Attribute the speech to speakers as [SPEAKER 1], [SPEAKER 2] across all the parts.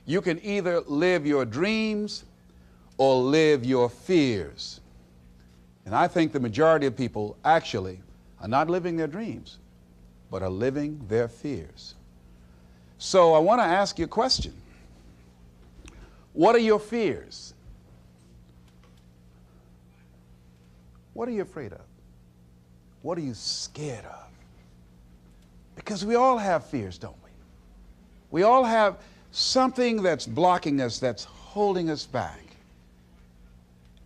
[SPEAKER 1] You can either live your dreams or live your fears. And I think the majority of people actually are not living their dreams, but are living their fears. So I want to ask you a question. What are your fears? What are you afraid of? What are you scared of? Because we all have fears, don't we? We all have something that's blocking us, that's holding us back.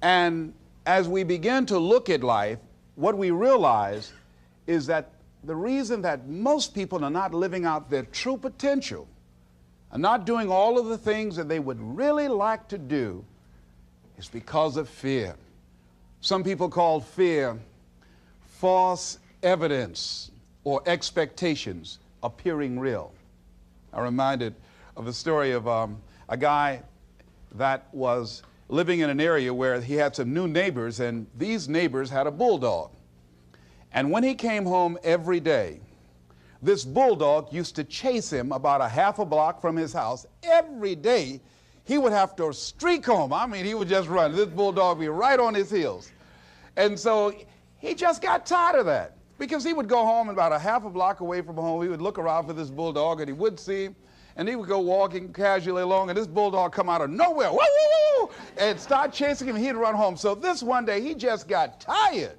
[SPEAKER 1] And as we begin to look at life, what we realize is that the reason that most people are not living out their true potential, are not doing all of the things that they would really like to do, is because of fear. Some people call fear false evidence or expectations appearing real. I'm reminded of a story of a guy that was living in an area where he had some new neighbors, and these neighbors had a bulldog. And when he came home every day, this bulldog used to chase him about a half a block from his house. Every day, he would have to streak home. I mean, he would just run. This bulldog would be right on his heels. And so he just got tired of that, because he would go home and about a half a block away from home. He would look around for this bulldog, and he wouldn't see him. And he would go walking casually along, and this bulldog come out of nowhere, woo, woo, woo, and start chasing him. He'd run home. So this one day, he just got tired.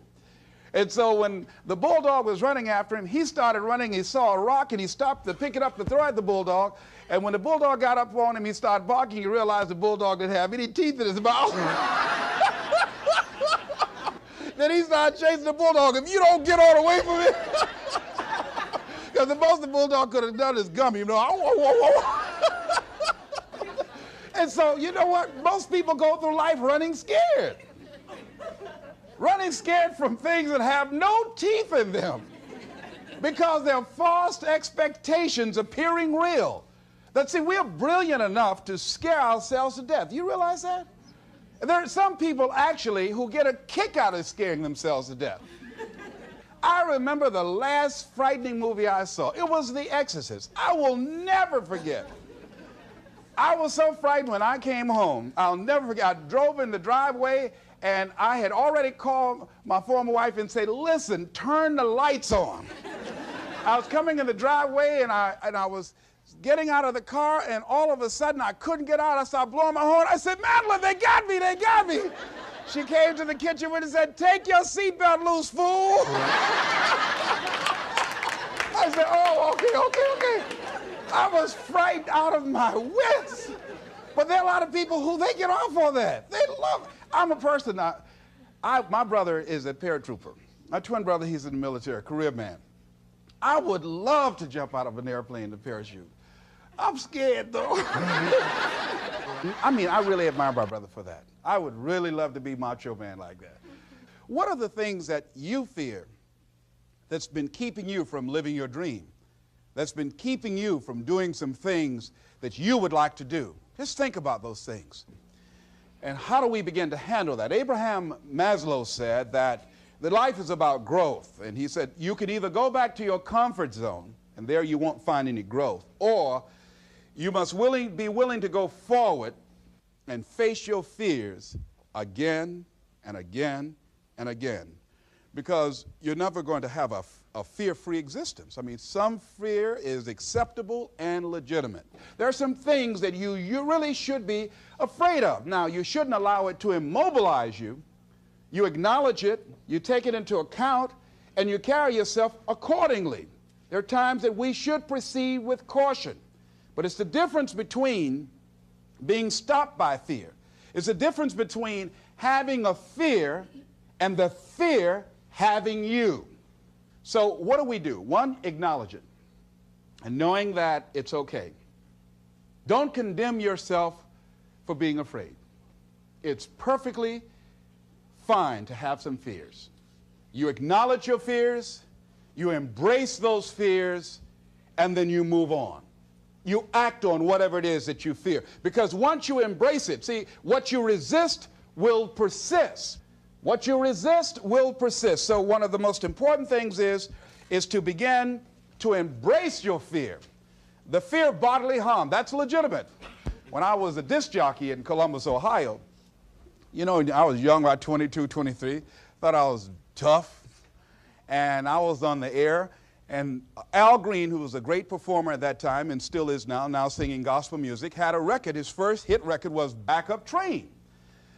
[SPEAKER 1] And so when the bulldog was running after him, he started running. He saw a rock, and he stopped to pick it up to throw at the bulldog. And when the bulldog got up on him, he started barking. He realized the bulldog didn't have any teeth in his mouth. Then he started chasing the bulldog. If you don't get on away from it, because the most the bulldog could have done is gummy, you know. And so, you know what? Most people go through life running scared. Running scared from things that have no teeth in them, because they're false expectations appearing real. That, see, we're brilliant enough to scare ourselves to death. You realize that? There are some people actually who get a kick out of scaring themselves to death. I remember the last frightening movie I saw. It was The Exorcist. I will never forget. I was so frightened when I came home. I'll never forget. I drove in the driveway, and I had already called my former wife and said, listen, turn the lights on. I was coming in the driveway, and I was getting out of the car, and all of a sudden I couldn't get out. I started blowing my horn. I said, Madeline, they got me, they got me. She came to the kitchen with and said, take your seatbelt loose, fool. I said, oh, okay. I was frightened out of my wits. But there are a lot of people who they get off on that. They love it. I'm a person, my brother is a paratrooper. My twin brother, he's in the military, career man. I would love to jump out of an airplane to parachute. I'm scared, though. I mean, I really admire my brother for that. I would really love to be macho man like that. What are the things that you fear that's been keeping you from living your dream, that's been keeping you from doing some things that you would like to do? Just think about those things. And how do we begin to handle that? Abraham Maslow said that life is about growth. And he said, you could either go back to your comfort zone, and there you won't find any growth, or you must be willing to go forward and face your fears again and again and again, because you're never going to have a fear-free existence. I mean, some fear is acceptable and legitimate. There are some things that you really should be afraid of. Now, you shouldn't allow it to immobilize you. You acknowledge it, you take it into account, and you carry yourself accordingly. There are times that we should proceed with caution, but it's the difference between being stopped by fear. It's the difference between having a fear and the fear having you. So what do? One, acknowledge it, and knowing that it's okay. Don't condemn yourself for being afraid. It's perfectly fine to have some fears. You acknowledge your fears, you embrace those fears, and then you move on. You act on whatever it is that you fear. Because once you embrace it, see, what you resist will persist. What you resist will persist. So one of the most important things is to begin to embrace your fear. The fear of bodily harm, that's legitimate. when I was a disc jockey in Columbus, Ohio, you know, I was young, about 22, 23, thought I was tough, and I was on the air, and Al Green, who was a great performer at that time and still is now singing gospel music, had a record. His first hit record was Back Up Train.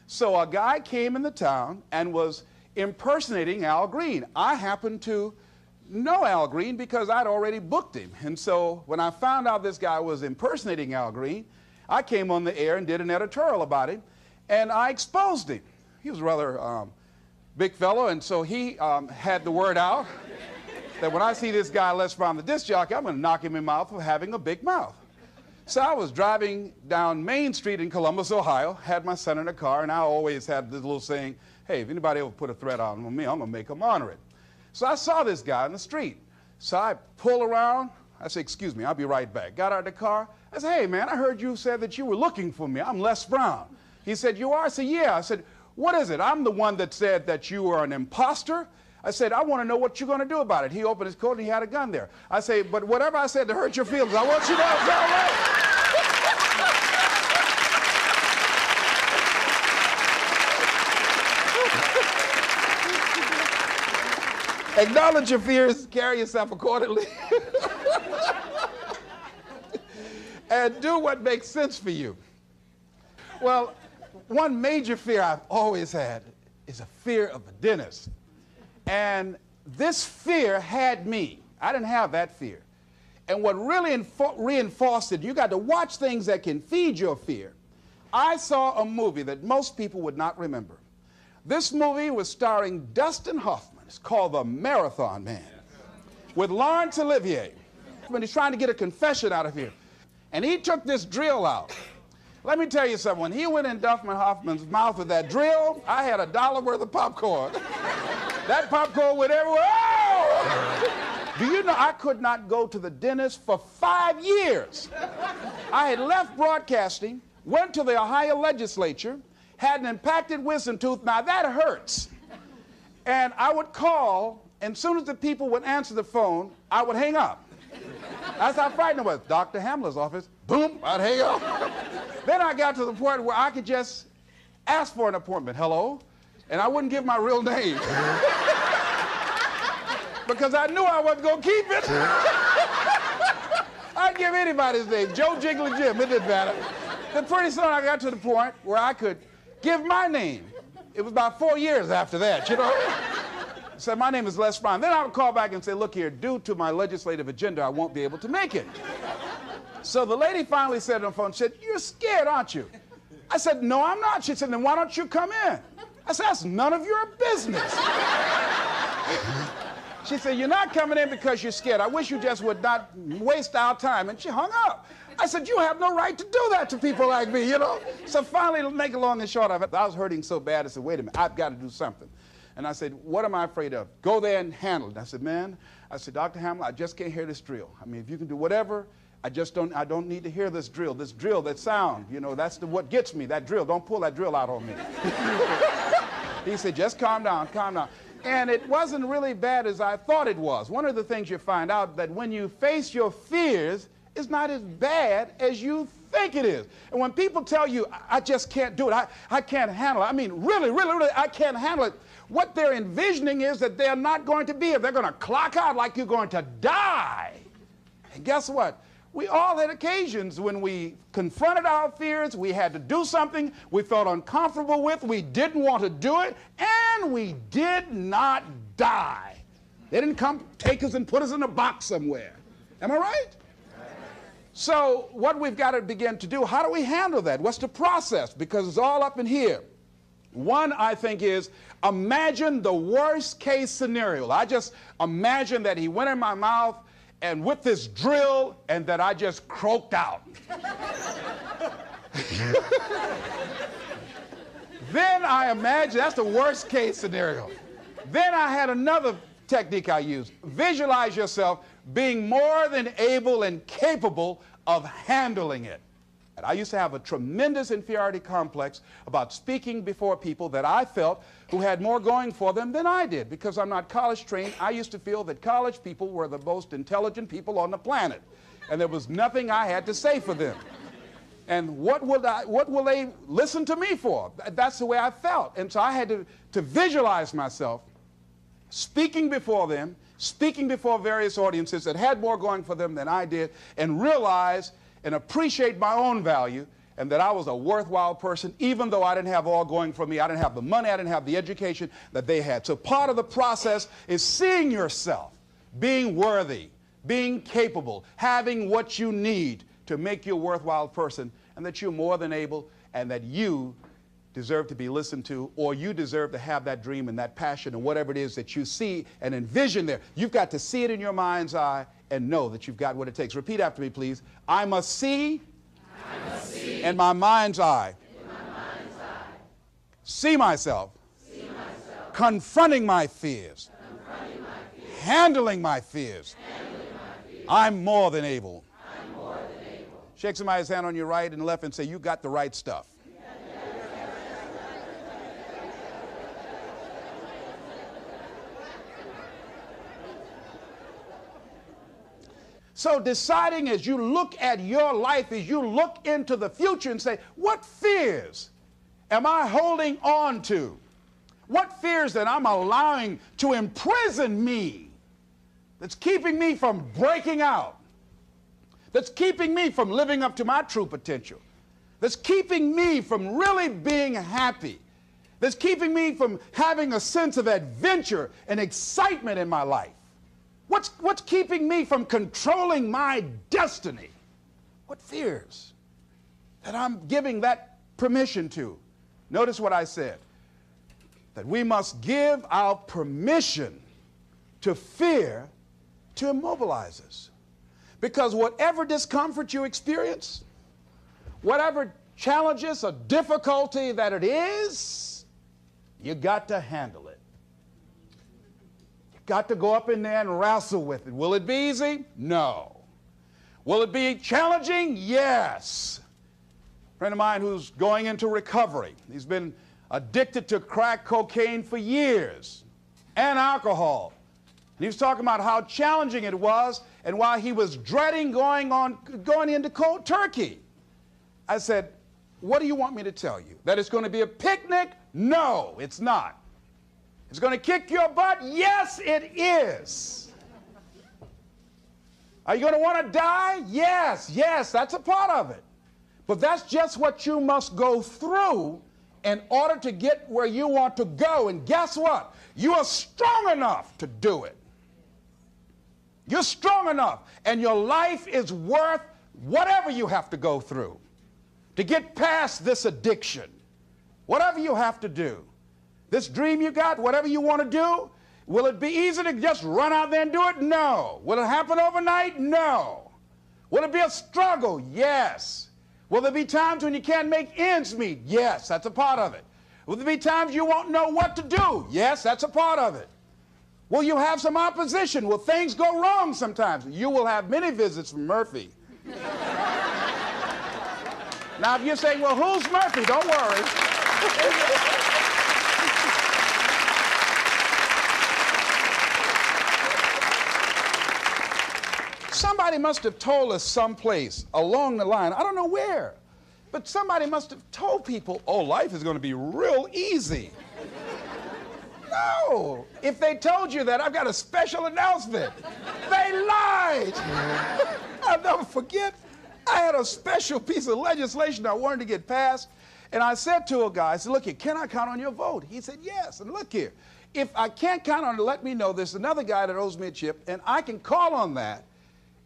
[SPEAKER 1] So a guy came in the town and was impersonating Al Green. I happened to know Al Green because I'd already booked him. And so when I found out this guy was impersonating Al Green, I came on the air and did an editorial about him, and I exposed him. He was a rather big fellow, and so he had the word out that when I see this guy, Les Brown, the disc jockey, I'm going to knock him in the mouth for having a big mouth. So I was driving down Main Street in Columbus, Ohio, had my son in a car, and I always had this little saying, hey, if anybody ever put a threat on me, I'm going to make them honor it. So I saw this guy in the street. So I pull around. I said, excuse me, I'll be right back. Got out of the car. I said, hey, man, I heard you said that you were looking for me. I'm Les Brown. He said, you are? I said, yeah. I said, what is it? I'm the one that said that you were an imposter. I said, I want to know what you're going to do about it. He opened his coat and he had a gun there. I say, but whatever I said to hurt your feelings, I want you to know it's all right. Acknowledge your fears, carry yourself accordingly, and do what makes sense for you. Well, one major fear I've always had is a fear of a dentist. And this fear had me. I didn't have that fear. And what really reinforced it, you got to watch things that can feed your fear. I saw a movie that most people would not remember. This movie was starring Dustin Hoffman. It's called The Marathon Man, with Laurence Olivier. When he's trying to get a confession out of here. And he took this drill out. Let me tell you something. When he went in Dustin Hoffman's mouth with that drill, I had $1 worth of popcorn. That popcorn went everywhere. Oh! Do you know I could not go to the dentist for 5 years? I had left broadcasting, went to the Ohio legislature, had an impacted wisdom tooth. Now that hurts. And I would call, and as soon as the people would answer the phone, I would hang up. That's how frightened I was. Dr. Hamler's office, boom, I'd hang up. Then I got to the point where I could just ask for an appointment. Hello? And I wouldn't give my real name. Because I knew I wasn't going to keep it. I'd give anybody's name, Joe Jiggly Jim, it didn't matter. Then pretty soon I got to the point where I could give my name. It was about 4 years after that, you know. I said, my name is Les Brown. Then I would call back and say, look here, due to my legislative agenda, I won't be able to make it. So the lady finally said on the phone, she said, you're scared, aren't you? I said, no, I'm not. She said, then why don't you come in? I said, that's none of your business. She said, you're not coming in because you're scared. I wish you just would not waste our time. And she hung up. I said, you have no right to do that to people like me, you know? So finally, to make it long and short of it, I was hurting so bad, I said, wait a minute, I've got to do something. And I said, what am I afraid of? Go there and handle it. I said, man, I said, Dr. Hamler, I just can't hear this drill. I mean, if you can do whatever, I don't need to hear this drill, that sound, you know, that's what gets me, that drill. Don't pull that drill out on me. He said, just calm down, calm down. And it wasn't really bad as I thought it was. One of the things you find out that when you face your fears, it's not as bad as you think it is. And when people tell you, I just can't do it, I can't handle it, I mean, really, I can't handle it, what they're envisioning is that they're not going to be here. They're going to clock out like you're going to die. And guess what? We all had occasions when we confronted our fears, we had to do something we felt uncomfortable with, we didn't want to do it, and we did not die. They didn't come take us and put us in a box somewhere. Am I right? So what we've got to begin to do, how do we handle that? What's the process? Because it's all up in here. One, I think, is imagine the worst case scenario. I just imagine that he went in my mouth and with this drill and that I just croaked out. Then I imagine, that's the worst case scenario. Then I had another technique I used. Visualize yourself being more than able and capable of handling it. And I used to have a tremendous inferiority complex about speaking before people that I felt who had more going for them than I did. Because I'm not college trained, I used to feel that college people were the most intelligent people on the planet. And there was nothing I had to say for them. And what will they listen to me for? That's the way I felt. And so I had to visualize myself speaking before them, speaking before various audiences that had more going for them than I did, and realize and appreciate my own value and that I was a worthwhile person, even though I didn't have all going for me. I didn't have the money, I didn't have the education that they had. So part of the process is seeing yourself, being worthy, being capable, having what you need to make you a worthwhile person, and that you're more than able, and that you deserve to be listened to, or you deserve to have that dream and that passion and whatever it is that you see and envision there. You've got to see it in your mind's eye and know that you've got what it takes. Repeat after me, please. I must see in my mind's eye. See myself. Confronting my fears. Handling my fears. I'm more than able. Shake somebody's hand on your right and left and say, you got the right stuff. So deciding as you look at your life, as you look into the future and say, what fears am I holding on to? What fears that I'm allowing to imprison me, that's keeping me from breaking out, that's keeping me from living up to my true potential, that's keeping me from really being happy, that's keeping me from having a sense of adventure and excitement in my life? What's keeping me from controlling my destiny? What fears that I'm giving that permission to? Notice what I said, that we must give our permission to fear to immobilize us. Because whatever discomfort you experience, whatever challenges or difficulty that it is, you got to handle it. Got to go up in there and wrestle with it. Will it be easy? No. Will it be challenging? Yes. A friend of mine who's going into recovery. He's been addicted to crack cocaine for years and alcohol. And he was talking about how challenging it was and why he was dreading going into cold turkey. I said, what do you want me to tell you? That it's going to be a picnic? No, it's not. It's going to kick your butt? Yes, it is. Are you going to want to die? Yes, that's a part of it. But that's just what you must go through in order to get where you want to go. And guess what? You are strong enough to do it. You're strong enough. And your life is worth whatever you have to go through to get past this addiction. Whatever you have to do. This dream you got, whatever you want to do, will it be easy to just run out there and do it? No. Will it happen overnight? No. Will it be a struggle? Yes. Will there be times when you can't make ends meet? Yes, that's a part of it. Will there be times you won't know what to do? Yes, that's a part of it. Will you have some opposition? Will things go wrong sometimes? You will have many visits from Murphy. Now, if you're saying, well, who's Murphy? Don't worry. Somebody must have told us someplace along the line, I don't know where, but somebody must have told people, oh, life is going to be real easy. No. If they told you that, I've got a special announcement. They lied. I'll never forget, I had a special piece of legislation I wanted to get passed, and I said to a guy, I said, look here, can I count on your vote? He said, yes, and look here, if I can't count on it, let me know. There's another guy that owes me a chip, and I can call on that.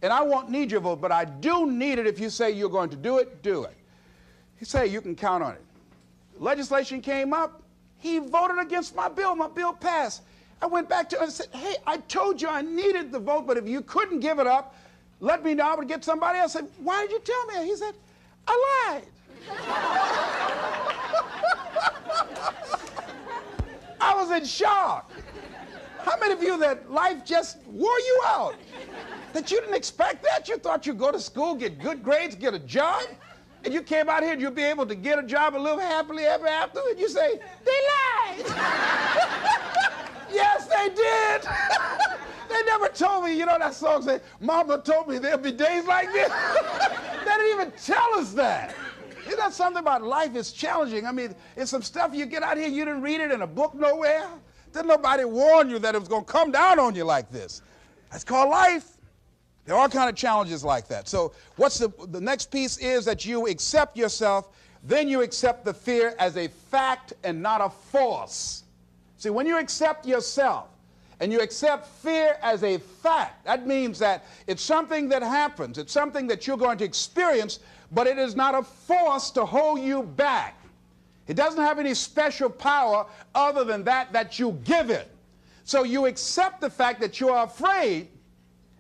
[SPEAKER 1] And I won't need your vote, but I do need it. If you say you're going to do it, do it. He said, you can count on it. Legislation came up. He voted against my bill. My bill passed. I went back to him and said, hey, I told you I needed the vote, but if you couldn't give it up, let me know. I would get somebody else. I said, why did you tell me that? He said, I lied. I was in shock. How many of you that life just wore you out? That you didn't expect that? You thought you'd go to school, get good grades, get a job, and you came out here and you'll be able to get a job and live happily ever after, and you say, they lied. Yes, they did. They never told me, you know that song says, Mama told me there'll be days like this? They didn't even tell us that. Isn't that something about life is challenging? I mean, it's some stuff you get out here, you didn't read it in a book nowhere. Didn't nobody warn you that it was going to come down on you like this. That's called life. There are all kind of challenges like that. So what's the next piece is that you accept yourself, then you accept the fear as a fact and not a force. See, when you accept yourself and you accept fear as a fact, that means that it's something that happens. It's something that you're going to experience, but it is not a force to hold you back. It doesn't have any special power other than that you give it. So you accept the fact that you are afraid,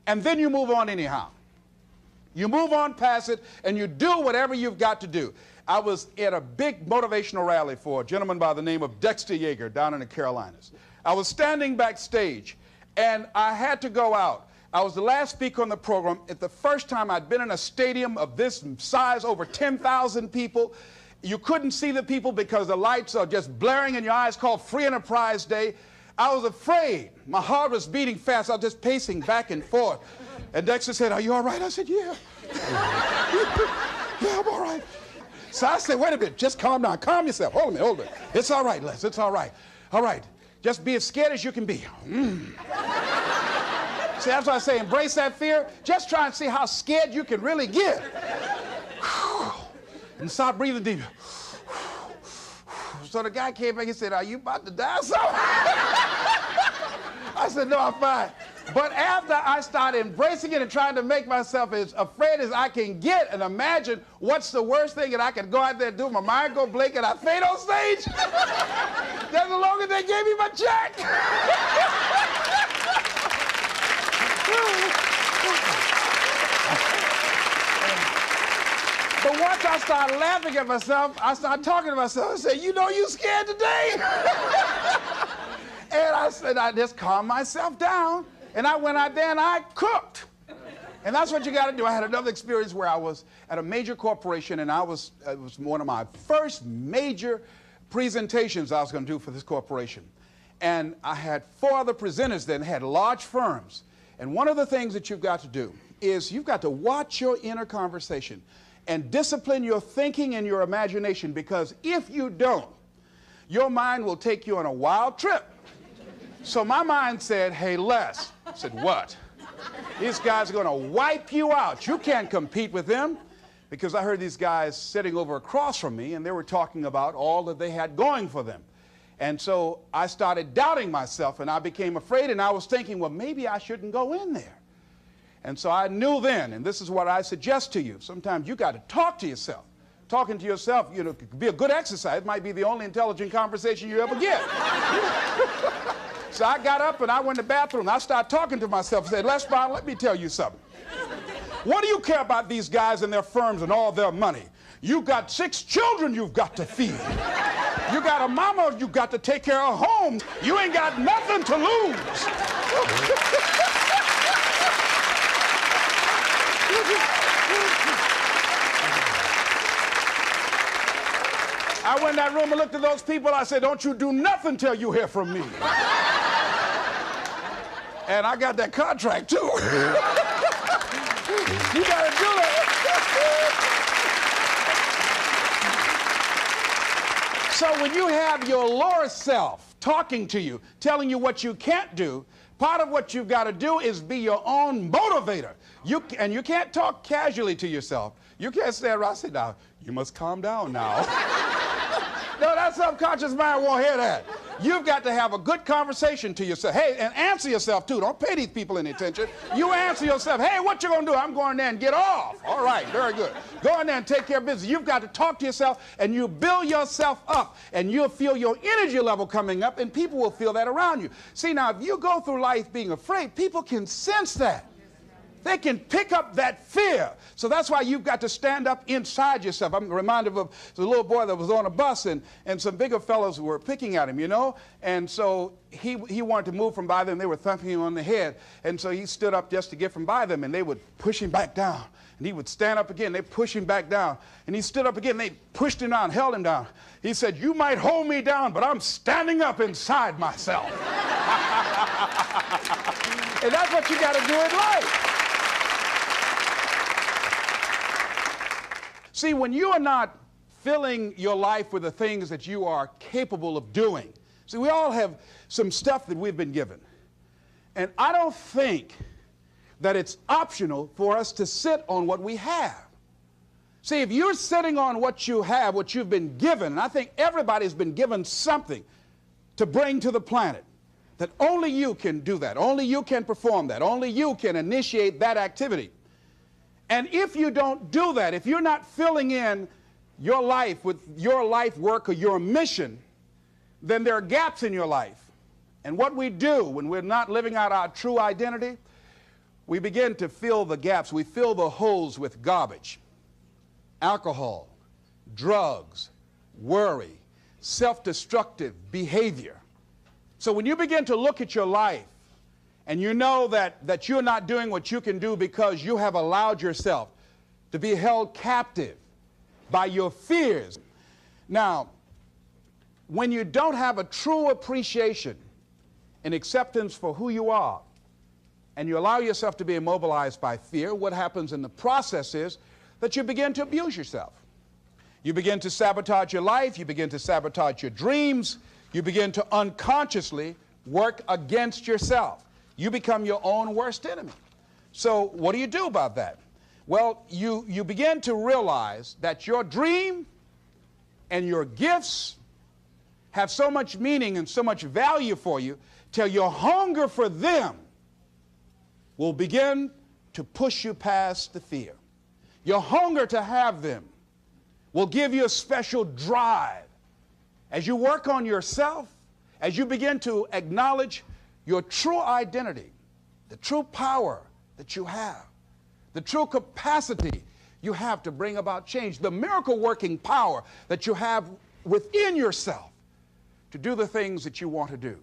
[SPEAKER 1] and then you move on anyhow. You move on past it, and you do whatever you've got to do. I was at a big motivational rally for a gentleman by the name of Dexter Yeager down in the Carolinas. I was standing backstage, and I had to go out. I was the last speaker on the program. It's the first time I'd been in a stadium of this size, over 10,000 people. You couldn't see the people because the lights are just blaring in your eyes, called Free Enterprise Day. I was afraid. My heart was beating fast. I was just pacing back and forth. And Dexter said, "Are you all right?" I said, "Yeah." "Yeah, I'm all right." So I said, "Wait a minute, just calm down. Calm yourself. Hold a minute. It's all right, Les. It's all right. All right. Just be as scared as you can be." See, that's why I say embrace that fear. Just try and see how scared you can really get. And start breathing deep. So the guy came back, he said, "Are you about to die or something?" I said, "No, I'm fine." But after I started embracing it and trying to make myself as afraid as I can get and imagine what's the worst thing that I could go out there and do, my mind go blank and I fade on stage, that's the longest they gave me my check. But once I started laughing at myself, I started talking to myself. I said, "You know you scared today?" And I said, I just calmed myself down. And I went out there and I cooked. And that's what you got to do. I had another experience where I was at a major corporation, and it was one of my first major presentations I was going to do for this corporation. And I had 4 other presenters that had large firms. And one of the things that you've got to do is you've got to watch your inner conversation and discipline your thinking and your imagination, because if you don't, your mind will take you on a wild trip. So my mind said, "Hey, Les." I said, "What?" "These guys are going to wipe you out. You can't compete with them." Because I heard these guys sitting over across from me, and they were talking about all that they had going for them. And so I started doubting myself, and I became afraid, and I was thinking, well, maybe I shouldn't go in there. And so I knew then, and this is what I suggest to you, sometimes you got to talk to yourself. Talking to yourself, you know, could be a good exercise. It might be the only intelligent conversation you ever get. So I got up and I went to the bathroom. I started talking to myself and said, "Les Brown, let me tell you something. What do you care about these guys and their firms and all their money? You got 6 children you've got to feed. You got a mama you've got to take care of home. You ain't got nothing to lose." I went in that room and looked at those people. I said, "Don't you do nothing till you hear from me." And I got that contract too. You gotta do that. So when you have your lower self talking to you, telling you what you can't do, part of what you've got to do is be your own motivator. And you can't talk casually to yourself. You can't stand around and say, "Now, you must calm down now." No, that subconscious mind won't hear that. You've got to have a good conversation to yourself. Hey, and answer yourself too. Don't pay these people any attention. You answer yourself. "Hey, what you gonna do?" "I'm going there and get off." "All right, very good. Go in there and take care of business." You've got to talk to yourself, and you build yourself up, and you'll feel your energy level coming up, and people will feel that around you. See, now, if you go through life being afraid, people can sense that. They can pick up that fear. So that's why you've got to stand up inside yourself. I'm reminded of the little boy that was on a bus, and some bigger fellows were picking at him, you know. And so he wanted to move from by them. They were thumping him on the head. And so he stood up just to get from by them, and they would push him back down. And he would stand up again. They push him back down. And he stood up again. They pushed him down, held him down. He said, "You might hold me down, but I'm standing up inside myself." And that's what you got to do in life. See, when you are not filling your life with the things that you are capable of doing. See, we all have some stuff that we've been given. And I don't think that it's optional for us to sit on what we have. See, if you're sitting on what you have, what you've been given, and I think everybody's been given something to bring to the planet, that only you can do that, only you can perform that, only you can initiate that activity. And if you don't do that, if you're not filling in your life with your life work or your mission, then there are gaps in your life. And what we do when we're not living out our true identity, we begin to fill the gaps. We fill the holes with garbage, alcohol, drugs, worry, self-destructive behavior. So when you begin to look at your life and you know that you're not doing what you can do because you have allowed yourself to be held captive by your fears. Now, when you don't have a true appreciation and acceptance for who you are, and you allow yourself to be immobilized by fear, what happens in the process is that you begin to abuse yourself. You begin to sabotage your life, you begin to sabotage your dreams, you begin to unconsciously work against yourself. You become your own worst enemy. So what do you do about that? Well, you begin to realize that your dream and your gifts have so much meaning and so much value for you till your hunger for them will begin to push you past the fear. Your hunger to have them will give you a special drive. As you work on yourself, as you begin to acknowledge your true identity, the true power that you have, the true capacity you have to bring about change, the miracle-working power that you have within yourself to do the things that you want to do.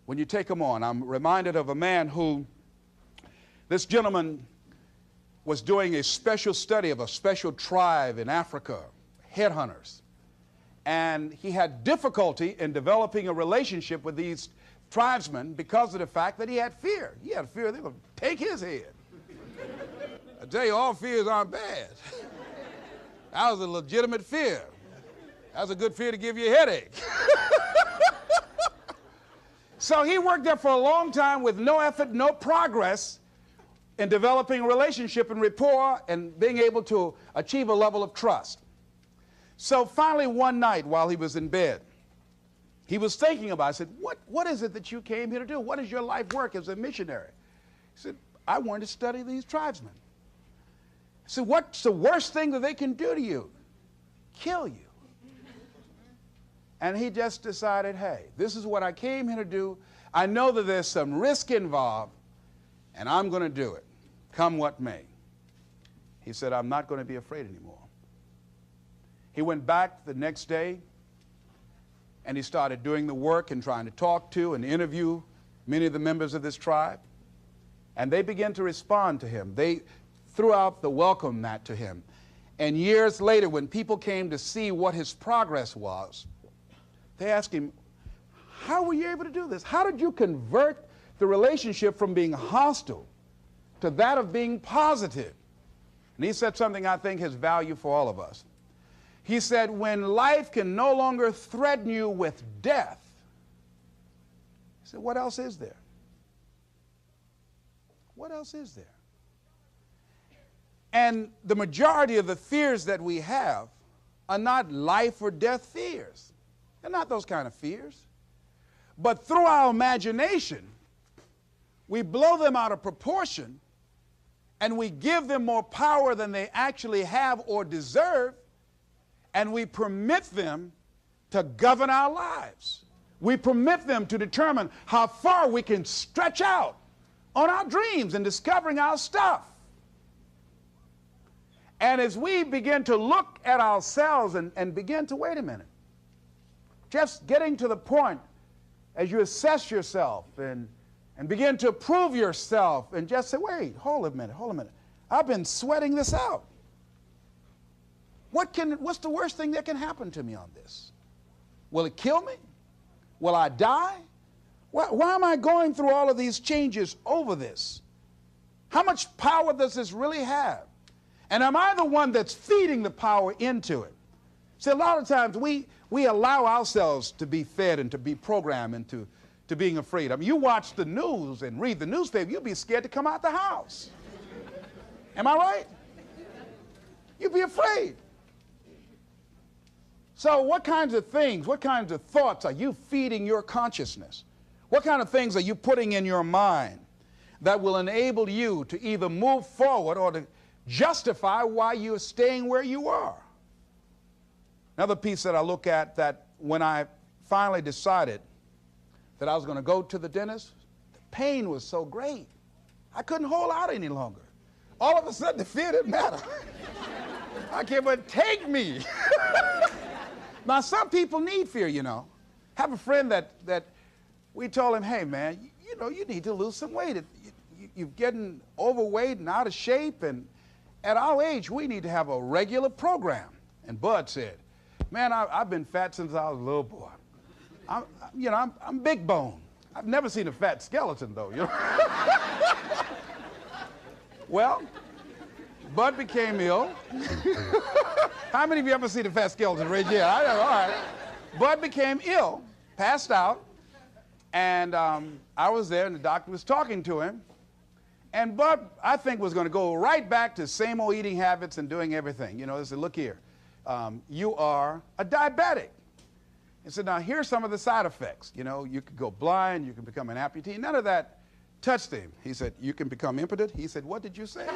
[SPEAKER 1] When you take them on, I'm reminded of a man who, this gentleman was doing a special study of a special tribe in Africa, headhunters. And he had difficulty in developing a relationship with these tribesmen because of the fact that he had fear. He had fear they were going to take his head. I tell you, all fears aren't bad. That was a legitimate fear. That was a good fear to give you a headache. So he worked there for a long time with no effort, no progress in developing a relationship and rapport and being able to achieve a level of trust. So finally one night while he was in bed, he was thinking about it. I said, what is it that you came here to do? What is your life work as a missionary? He said, I wanted to study these tribesmen. I said, what's the worst thing that they can do to you? Kill you. And he just decided, hey, this is what I came here to do. I know that there's some risk involved, and I'm going to do it, come what may. He said, I'm not going to be afraid anymore. He went back the next day, and he started doing the work and trying to talk to and interview many of the members of this tribe. And they began to respond to him. They threw out the welcome mat to him. And years later, when people came to see what his progress was, they asked him, how were you able to do this? How did you convert the relationship from being hostile to that of being positive? And he said something I think has value for all of us. He said, when life can no longer threaten you with death, he said, what else is there? What else is there? And the majority of the fears that we have are not life or death fears. They're not those kind of fears. But through our imagination, we blow them out of proportion and we give them more power than they actually have or deserve, and we permit them to govern our lives. We permit them to determine how far we can stretch out on our dreams and discovering our stuff. And as we begin to look at ourselves and begin to, wait a minute, just getting to the point as you assess yourself and begin to prove yourself and just say, wait, hold a minute. I've been sweating this out. What's the worst thing that can happen to me on this? Will it kill me? Will I die? Why am I going through all of these changes over this? How much power does this really have? And am I the one that's feeding the power into it? See, a lot of times we allow ourselves to be fed and to be programmed into being afraid. I mean, you watch the news and read the newspaper, you'll be scared to come out the house. Am I right? You'd be afraid. So what kinds of things, what kinds of thoughts are you feeding your consciousness? What kind of things are you putting in your mind that will enable you to either move forward or to justify why you're staying where you are? Another piece that I look at, that when I finally decided that I was going to go to the dentist, the pain was so great. I couldn't hold out any longer. All of a sudden, the fear didn't matter. I can't but take me. Now, some people need fear, you know. I have a friend that we told him, hey, man, you know, you need to lose some weight. You're getting overweight and out of shape, and at our age, we need to have a regular program. And Bud said, man, I've been fat since I was a little boy. I'm big bone. I've never seen a fat skeleton, though, you know. Well, Bud became ill. How many of you ever seen a fat skeleton? Raise your hand. All right. Bud became ill, passed out, and I was there, and the doctor was talking to him. And Bud, I think, was going to go right back to same old eating habits and doing everything. You know, he said, look here, you are a diabetic. He said, now, here's some of the side effects. You know, you could go blind, you can become an amputee. None of that touched him. He said, you can become impotent. He said, what did you say?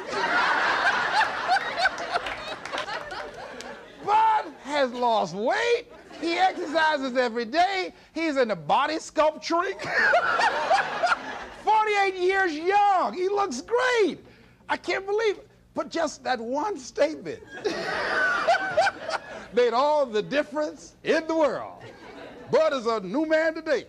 [SPEAKER 1] Bud has lost weight. He exercises every day. He's into body sculpturing. 48 years young. He looks great. I can't believe it. But just that one statement made all the difference in the world. Bud is a new man today.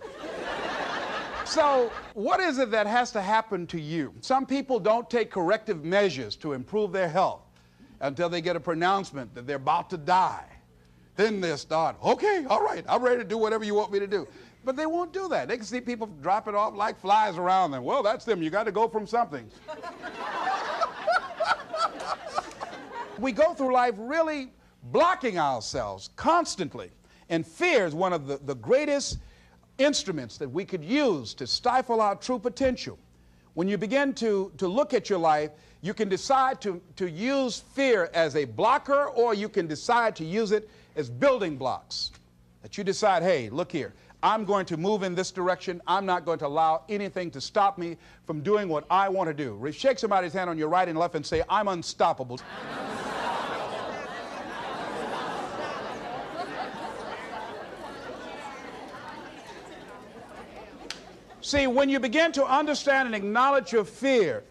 [SPEAKER 1] So what is it that has to happen to you? Some people don't take corrective measures to improve their health until they get a pronouncement that they're about to die. Then they start, okay, all right, I'm ready to do whatever you want me to do. But they won't do that. They can see people dropping off like flies around them. Well, that's them. You got to go from something. We go through life really blocking ourselves constantly. And fear is one of the greatest instruments that we could use to stifle our true potential. When you begin to look at your life, you can decide to use fear as a blocker, or you can decide to use it as building blocks. That you decide, hey, look here, I'm going to move in this direction. I'm not going to allow anything to stop me from doing what I want to do. Shake somebody's hand on your right and left and say, I'm unstoppable. See, when you begin to understand and acknowledge your fear,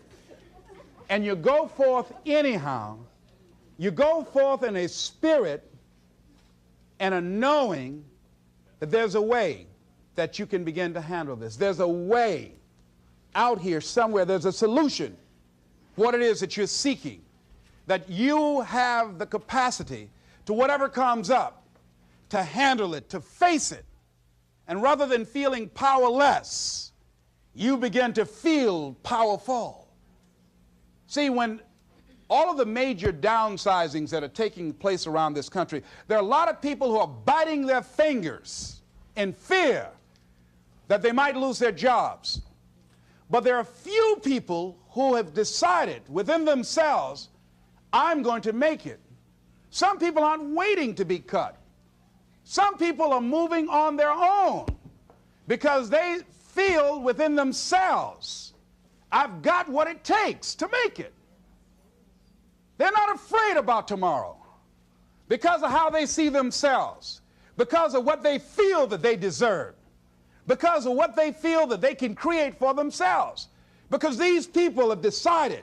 [SPEAKER 1] and you go forth anyhow, you go forth in a spirit and a knowing that there's a way that you can begin to handle this. There's a way out here somewhere. There's a solution. What it is that you're seeking, that you have the capacity to whatever comes up, to handle it, to face it. And rather than feeling powerless, you begin to feel powerful. See, when all of the major downsizings that are taking place around this country, there are a lot of people who are biting their fingers in fear that they might lose their jobs. But there are few people who have decided within themselves, I'm going to make it. Some people aren't waiting to be cut. Some people are moving on their own because they feel within themselves, I've got what it takes to make it. They're not afraid about tomorrow because of how they see themselves, because of what they feel that they deserve, because of what they feel that they can create for themselves. Because these people have decided,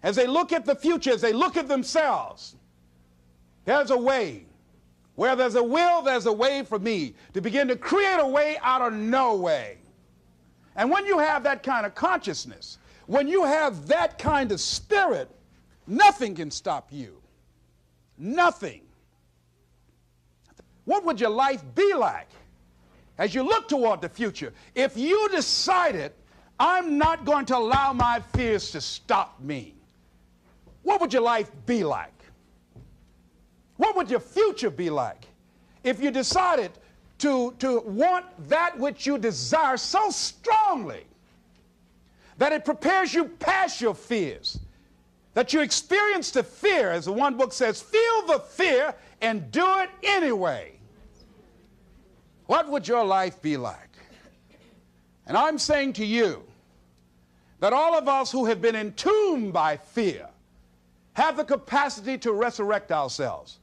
[SPEAKER 1] as they look at the future, as they look at themselves, there's a way. Where there's a will, there's a way for me to begin to create a way out of no way. And when you have that kind of consciousness, when you have that kind of spirit, nothing can stop you. Nothing. What would your life be like as you look toward the future if you decided, I'm not going to allow my fears to stop me? What would your life be like? What would your future be like if you decided to want that which you desire so strongly that it prepares you past your fears, that you experience the fear, as the one book says, feel the fear and do it anyway? What would your life be like? And I'm saying to you that all of us who have been entombed by fear have the capacity to resurrect ourselves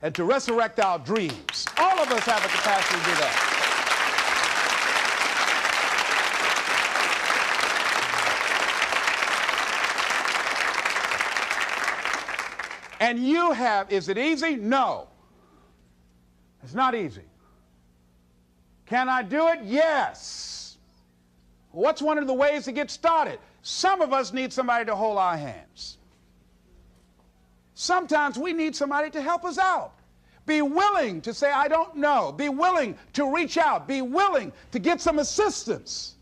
[SPEAKER 1] and to resurrect our dreams. All of us have the capacity to do that. And you have, is it easy? No. It's not easy. Can I do it? Yes. What's one of the ways to get started? Some of us need somebody to hold our hands. Sometimes we need somebody to help us out. Be willing to say, I don't know. Be willing to reach out. Be willing to get some assistance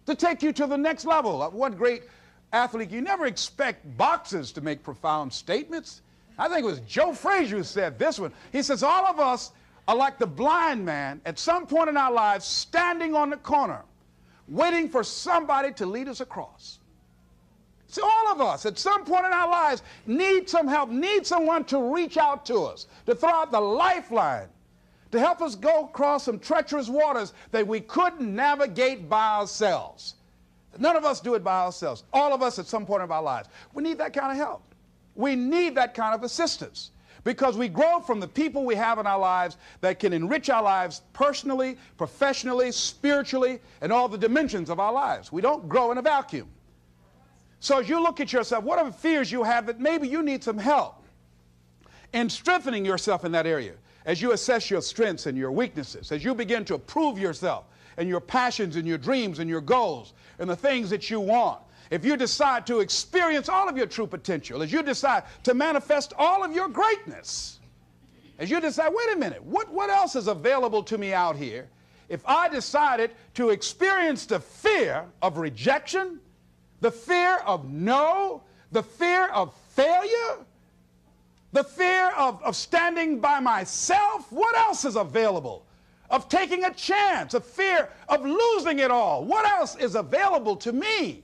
[SPEAKER 1] to take you to the next level. One great athlete, you never expect boxers to make profound statements. I think it was Joe Frazier who said this one. He says, all of us are like the blind man at some point in our lives standing on the corner waiting for somebody to lead us across. See, all of us at some point in our lives need some help, need someone to reach out to us, to throw out the lifeline, to help us go across some treacherous waters that we couldn't navigate by ourselves. None of us do it by ourselves. All of us at some point of our lives. We need that kind of help. We need that kind of assistance because we grow from the people we have in our lives that can enrich our lives personally, professionally, spiritually, and all the dimensions of our lives. We don't grow in a vacuum. So as you look at yourself, what are the fears you have that maybe you need some help in strengthening yourself in that area? As you assess your strengths and your weaknesses, as you begin to approve yourself and your passions and your dreams and your goals and the things that you want, if you decide to experience all of your true potential, as you decide to manifest all of your greatness, as you decide, wait a minute, what else is available to me out here if I decided to experience the fear of rejection, the fear of no, the fear of failure, the fear of standing by myself? What else is available? Of taking a chance, a fear of losing it all. What else is available to me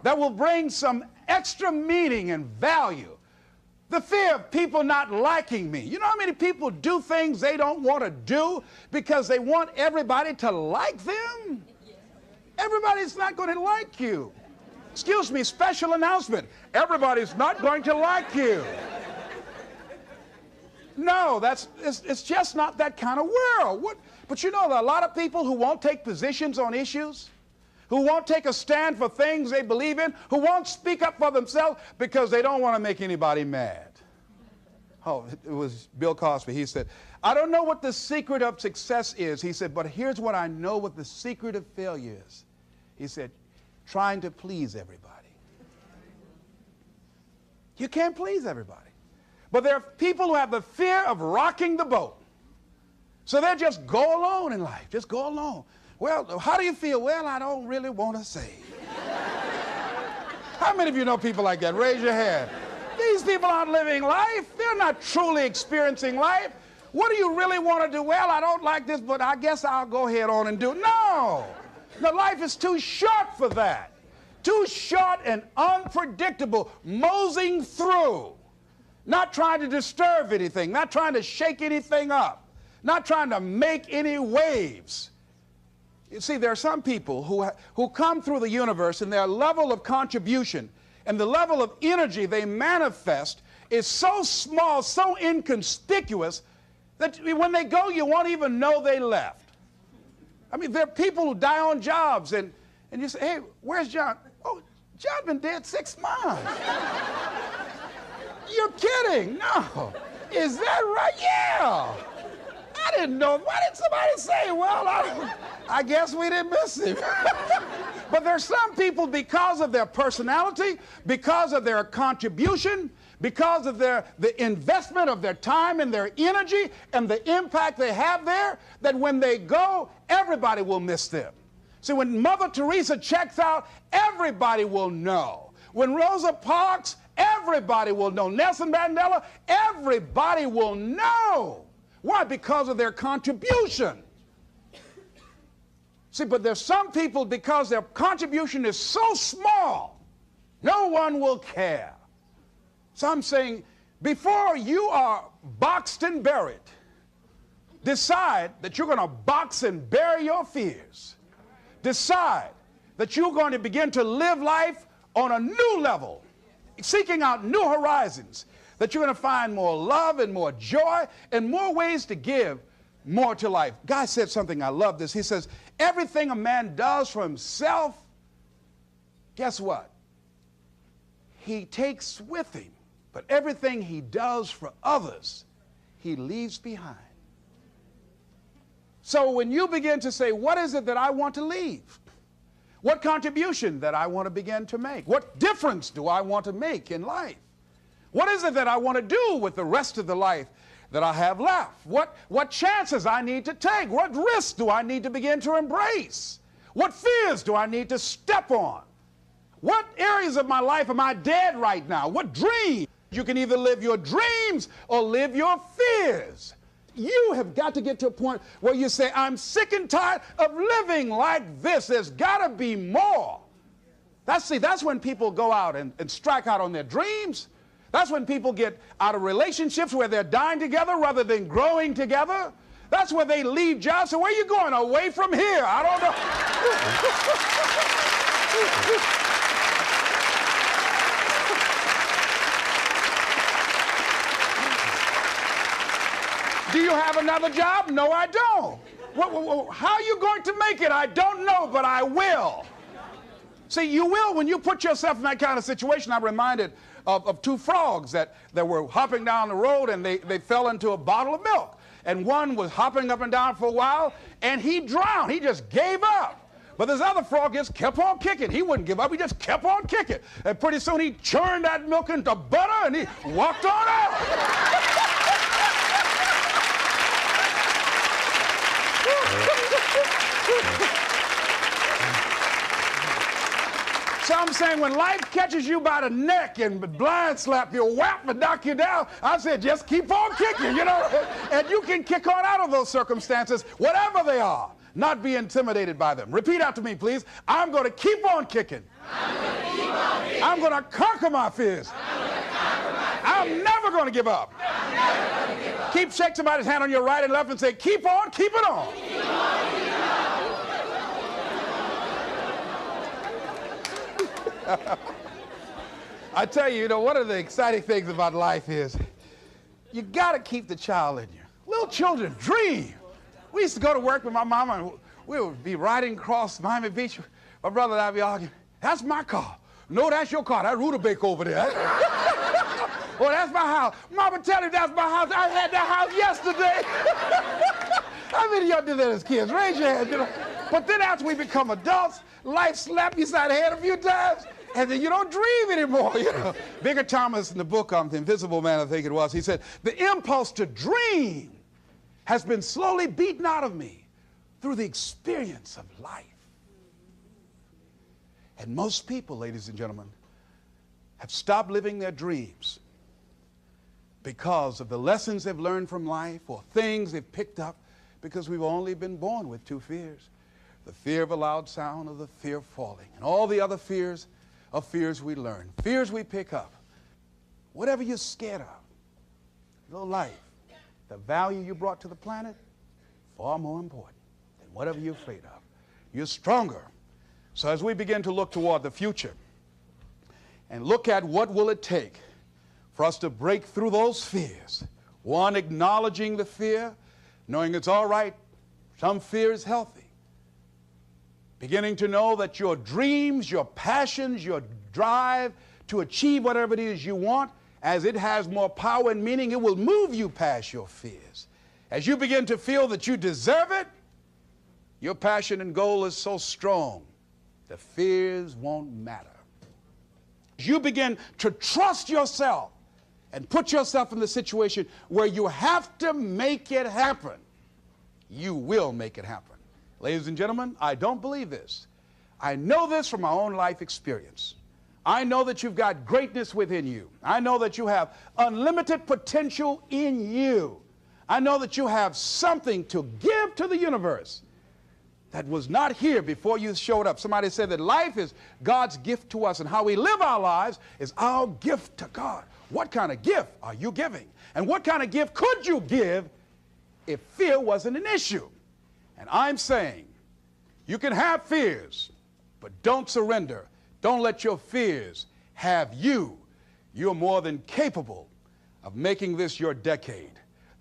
[SPEAKER 1] that will bring some extra meaning and value? The fear of people not liking me. You know how many people do things they don't want to do because they want everybody to like them? Everybody's not going to like you. Excuse me, special announcement. Everybody's not going to like you. No, it's just not that kind of world. But you know, there are a lot of people who won't take positions on issues, who won't take a stand for things they believe in, who won't speak up for themselves because they don't want to make anybody mad. Oh, it was Bill Cosby. He said, I don't know what the secret of success is. He said, but here's what I know what the secret of failure is. He said, trying to please everybody. You can't please everybody. But there are people who have the fear of rocking the boat. So they just go alone in life, just go alone. Well, how do you feel? Well, I don't really want to say. How many of you know people like that? Raise your hand. These people aren't living life. They're not truly experiencing life. What do you really want to do? Well, I don't like this, but I guess I'll go ahead on and do it. No. The life is too short for that. Too short and unpredictable, moseying through. Not trying to disturb anything, not trying to shake anything up, not trying to make any waves. You see, there are some people who come through the universe and their level of contribution and the level of energy they manifest is so small, so inconspicuous that when they go, you won't even know they left. I mean, there are people who die on jobs and you say, hey, where's John? Oh, John's been dead 6 months. You're kidding. No. Is that right? Yeah. I didn't know. Why didn't somebody say, well, I guess we didn't miss him. But there's some people, because of their personality, because of their contribution, because of the investment of their time and their energy and the impact they have there, that when they go, everybody will miss them. See, when Mother Teresa checks out, everybody will know. When Rosa Parks, Everybody will know. Nelson Mandela, everybody will know. Why? Because of their contribution. See, but there's some people, because their contribution is so small, no one will care. So I'm saying, before you are boxed and buried, decide that you're going to box and bury your fears. Decide that you're going to begin to live life on a new level, seeking out new horizons, that you're going to find more love and more joy and more ways to give more to life. Guy said something, I love this. He says, everything a man does for himself, guess what? He takes with him. But everything he does for others, he leaves behind. So when you begin to say, what is it that I want to leave? What contribution that I want to begin to make? What difference do I want to make in life? What is it that I want to do with the rest of the life that I have left? What chances I need to take? What risks do I need to begin to embrace? What fears do I need to step on? What areas of my life am I dead right now? What dreams? You can either live your dreams or live your fears. You have got to get to a point where you say, I'm sick and tired of living like this. There's got to be more. That's when people go out and strike out on their dreams. That's when people get out of relationships where they're dying together rather than growing together. That's where they leave jobs. So where are you going? Away from here? I don't know. Do you have another job? No, I don't. How are you going to make it? I don't know, but I will. See, you will when you put yourself in that kind of situation. I'm reminded of two frogs that were hopping down the road, and they fell into a bottle of milk. And one was hopping up and down for a while, and he drowned. He just gave up. But this other frog just kept on kicking. He wouldn't give up. He just kept on kicking. And pretty soon he churned that milk into butter, and he walked on out. So I'm saying, when life catches you by the neck and blind slap you, whap and knock you down, I said, just keep on kicking, you know, and you can kick on out of those circumstances, whatever they are, not be intimidated by them. Repeat after me, please. I'm going to keep on kicking. I'm going to conquer my fears. I'm never going to give up. Shake somebody's hand on your right and left and say, keep on, keep it on. Keep on, keep it on. I tell you, one of the exciting things about life is you got to keep the child in you. Little children dream. We used to go to work with my mama, and we would be riding across Miami Beach. My brother and I would be arguing, that's my car. No, that's your car. That rutabaga over there. Well, that's my house. Mama, tell you that's my house. I had that house yesterday. How many of y'all did that as kids? Raise your hand, But then after we become adults, life slaps you side the head a few times, and then you don't dream anymore, Bigger Thomas, in the book, The Invisible Man, I think it was, he said, the impulse to dream has been slowly beaten out of me through the experience of life. And most people, ladies and gentlemen, have stopped living their dreams because of the lessons they've learned from life or things they've picked up, because we've only been born with two fears. The fear of a loud sound, or the fear of falling. And all the other fears are fears we learn, fears we pick up. Whatever you're scared of, your life, the value you brought to the planet, far more important than whatever you're afraid of. You're stronger. So as we begin to look toward the future and look at what will it take for us to break through those fears, one, acknowledging the fear, knowing it's all right, some fear is healthy. Beginning to know that your dreams, your passions, your drive to achieve whatever it is you want, as it has more power and meaning, it will move you past your fears. As you begin to feel that you deserve it, your passion and goal is so strong, the fears won't matter. As you begin to trust yourself and put yourself in the situation where you have to make it happen, you will make it happen. Ladies and gentlemen, I don't believe this. I know this from my own life experience. I know that you've got greatness within you. I know that you have unlimited potential in you. I know that you have something to give to the universe that was not here before you showed up. Somebody said that life is God's gift to us, and how we live our lives is our gift to God. What kind of gift are you giving? And what kind of gift could you give if fear wasn't an issue? And I'm saying you can have fears, but don't surrender. Don't let your fears have you. You're more than capable of making this your decade.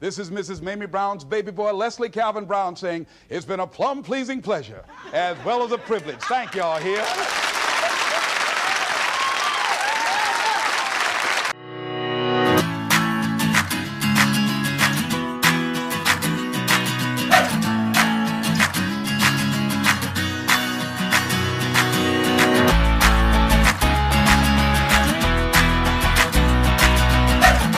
[SPEAKER 1] This is Mrs. Mamie Brown's baby boy, Leslie Calvin Brown, saying, it's been a plum-pleasing pleasure as well as a privilege. Thank y'all here.